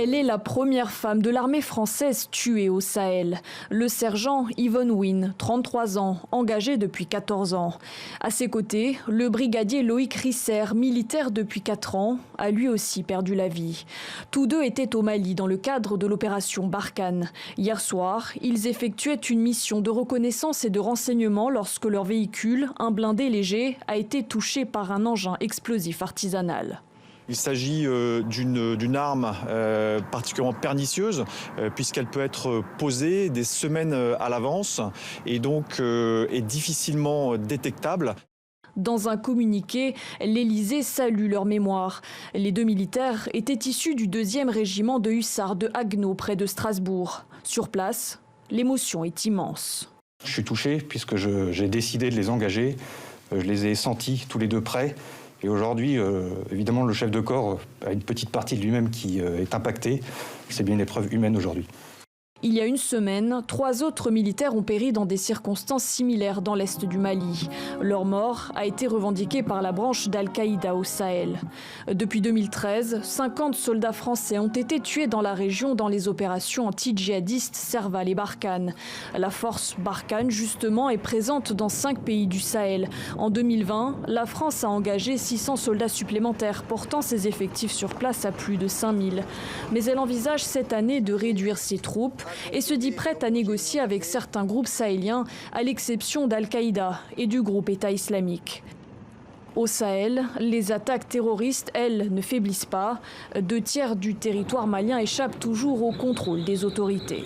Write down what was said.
Elle est la première femme de l'armée française tuée au Sahel. Le sergent Yvonne Wynne, 33 ans, engagé depuis 14 ans. À ses côtés, le brigadier Loïc Risser, militaire depuis 4 ans, a lui aussi perdu la vie. Tous deux étaient au Mali dans le cadre de l'opération Barkhane. Hier soir, ils effectuaient une mission de reconnaissance et de renseignement lorsque leur véhicule, un blindé léger, a été touché par un engin explosif artisanal. Il s'agit d'une arme particulièrement pernicieuse puisqu'elle peut être posée des semaines à l'avance et donc est difficilement détectable. Dans un communiqué, l'Élysée salue leur mémoire. Les deux militaires étaient issus du 2e régiment de hussards de Haguenau près de Strasbourg. Sur place, l'émotion est immense. Je suis touché puisque j'ai décidé de les engager. Je les ai sentis tous les deux près. Et aujourd'hui, évidemment, le chef de corps a une petite partie de lui-même qui est impactée. C'est bien une épreuve humaine aujourd'hui. Il y a une semaine, 3 autres militaires ont péri dans des circonstances similaires dans l'est du Mali. Leur mort a été revendiquée par la branche d'Al-Qaïda au Sahel. Depuis 2013, 50 soldats français ont été tués dans la région dans les opérations anti-djihadistes Serval et Barkhane. La force Barkhane, justement, est présente dans 5 pays du Sahel. En 2020, la France a engagé 600 soldats supplémentaires, portant ses effectifs sur place à plus de 5000. Mais elle envisage cette année de réduire ses troupes et se dit prête à négocier avec certains groupes sahéliens, à l'exception d'Al-Qaïda et du groupe État islamique. Au Sahel, les attaques terroristes, elles, ne faiblissent pas. 2 tiers du territoire malien échappent toujours au contrôle des autorités.